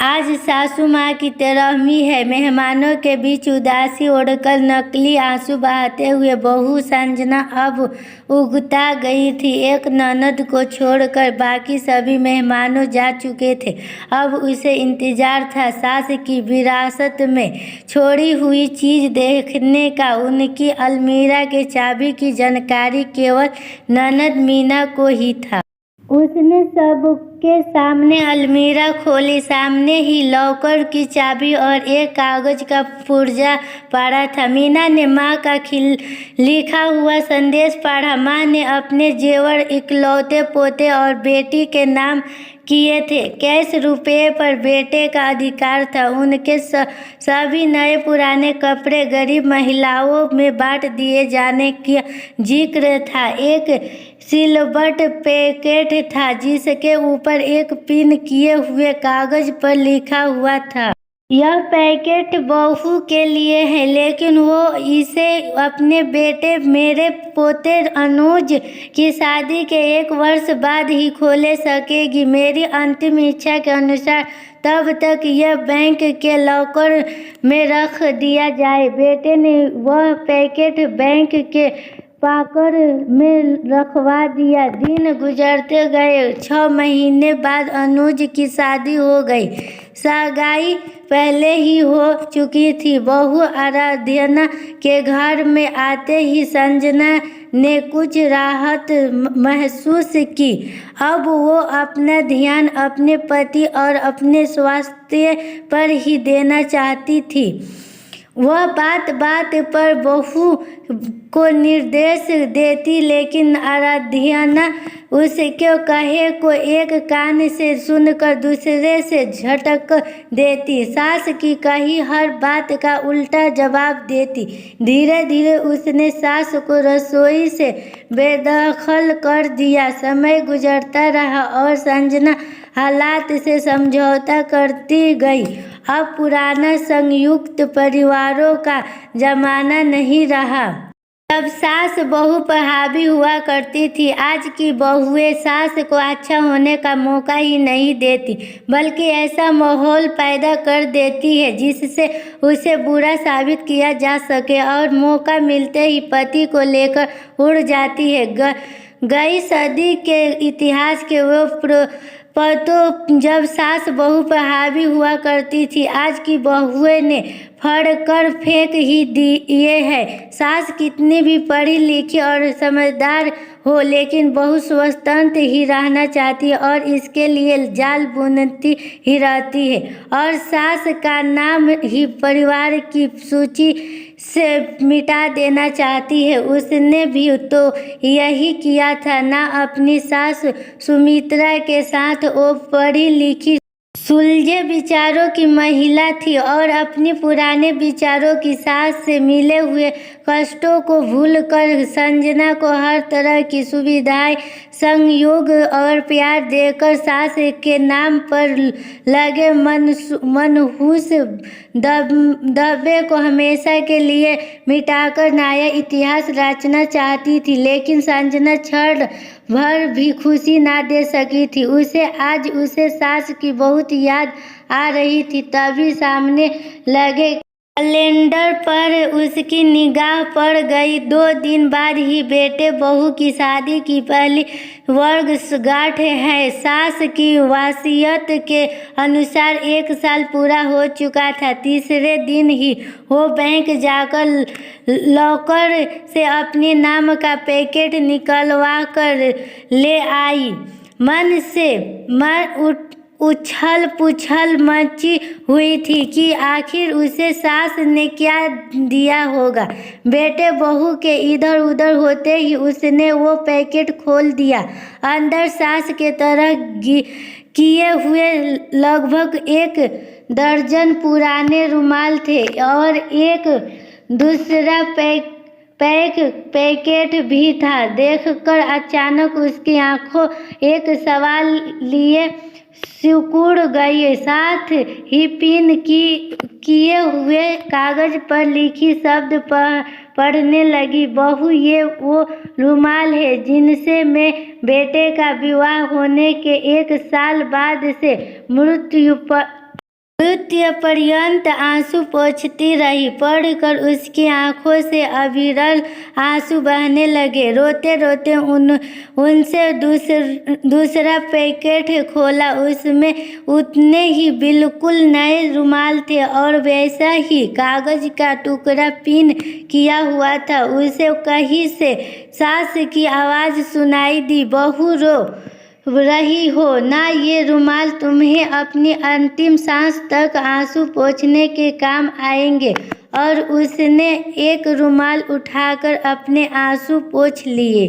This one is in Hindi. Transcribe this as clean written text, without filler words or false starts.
आज सासू माँ की तेरहवीं है। मेहमानों के बीच उदासी ओढ़कर नकली आंसू बहाते हुए बहू संजना अब उगता गई थी। एक ननद को छोड़कर बाकी सभी मेहमानों जा चुके थे। अब उसे इंतजार था सास की विरासत में छोड़ी हुई चीज देखने का। उनकी अलमीरा के चाबी की जानकारी केवल ननद मीना को ही था। उसने सबके सामने अलमीरा खोली। सामने ही लॉकर की चाबी और एक कागज का पुर्जा पड़ा था। मीना ने माँ का लिखा हुआ संदेश पढ़ा। माँ ने अपने जेवर इकलौते पोते और बेटी के नाम किए थे। कैश रुपये पर बेटे का अधिकार था। उनके सभी नए पुराने कपड़े गरीब महिलाओं में बांट दिए जाने का जिक्र था। एक सिलवट पैकेट था जिसके ऊपर एक पिन किए हुए कागज पर लिखा हुआ था, यह पैकेट बहू के लिए है, लेकिन वो इसे अपने बेटे मेरे पोते अनुज की शादी के 1 वर्ष बाद ही खोल सकेगी। मेरी अंतिम इच्छा के अनुसार तब तक यह बैंक के लॉकर में रख दिया जाए। बेटे ने वह पैकेट बैंक के पाकर में रखवा दिया। दिन गुजरते गए। 6 महीने बाद अनुज की शादी हो गई। सगाई पहले ही हो चुकी थी। बहू आराधना के घर में आते ही संजना ने कुछ राहत महसूस की। अब वो अपना ध्यान अपने पति और अपने स्वास्थ्य पर ही देना चाहती थी। वह बात बात पर बहू को निर्देश देती, लेकिन आराधना उसके कहे को एक कान से सुनकर दूसरे से झटक देती। सास की कही हर बात का उल्टा जवाब देती। धीरे धीरे उसने सास को रसोई से बेदखल कर दिया। समय गुजरता रहा और संजना हालात से समझौता करती गई। अब पुराना संयुक्त परिवारों का जमाना नहीं रहा। तब सास बहू पर हावी हुआ करती थी। आज की बहुएं सास को अच्छा होने का मौका ही नहीं देती, बल्कि ऐसा माहौल पैदा कर देती है जिससे उसे बुरा साबित किया जा सके और मौका मिलते ही पति को लेकर उड़ जाती है। गई सदी के इतिहास के वो पतों जब सास बहू पर हावी हुआ करती थी, आज की बहुएं ने फड़ कर फेंक ही दिए है। सास कितनी भी पढ़ी लिखी और समझदार हो, लेकिन बहू स्वतंत्र ही रहना चाहती है और इसके लिए जाल बुनती ही रहती है और सास का नाम ही परिवार की सूची से मिटा देना चाहती है। उसने भी तो यही किया था ना। अपनी सास सुमित्रा के साथ वो पढ़ी लिखी सुलझे विचारों की महिला थी और अपने पुराने विचारों की सास से मिले हुए कष्टों को भूलकर संजना को हर तरह की सुविधाएं, संयोग और प्यार देकर सास के नाम पर लगे मनहूस दबे को हमेशा के लिए मिटाकर नया इतिहास रचना चाहती थी। लेकिन संजना क्षण भर भी खुशी ना दे सकी थी। उसे सास की बहुत याद आ रही थी। तभी सामने लगे कैलेंडर पर उसकी निगाह पड़ गई। 2 दिन बाद ही बेटे बहू की शादी की पहली वर्षगांठ है। सास की वसीयत के अनुसार 1 साल पूरा हो चुका था। तीसरे दिन ही वो बैंक जाकर लॉकर से अपने नाम का पैकेट निकलवा कर ले आई। मन उछल पुछल मची हुई थी कि आखिर उसे सास ने क्या दिया होगा। बेटे बहू के इधर उधर होते ही उसने वो पैकेट खोल दिया। अंदर सास के तरह किए हुए लगभग 1 दर्जन पुराने रुमाल थे और एक दूसरा पैकेट भी था। देखकर अचानक उसकी आंखों एक सवाल लिए सिकुड़ गई। साथ ही पिन किए हुए कागज पर लिखी शब्द पढ़ने लगी। बहू, ये वो रुमाल है जिनसे मैं बेटे का विवाह होने के 1 साल बाद से मृत्यु मृत्यु पर्यंत आंसू पोंछती रही। पढ़कर उसकी आंखों से अविरल आंसू बहने लगे। रोते रोते उनसे दूसरा पैकेट खोला। उसमें उतने ही बिल्कुल नए रुमाल थे और वैसा ही कागज का टुकड़ा पिन किया हुआ था। उसे कहीं से सास की आवाज़ सुनाई दी, बहू रो रही हो ना, ये रुमाल तुम्हें अपनी अंतिम सांस तक आंसू पोंछने के काम आएंगे। और उसने एक रुमाल उठाकर अपने आंसू पोंछ लिए।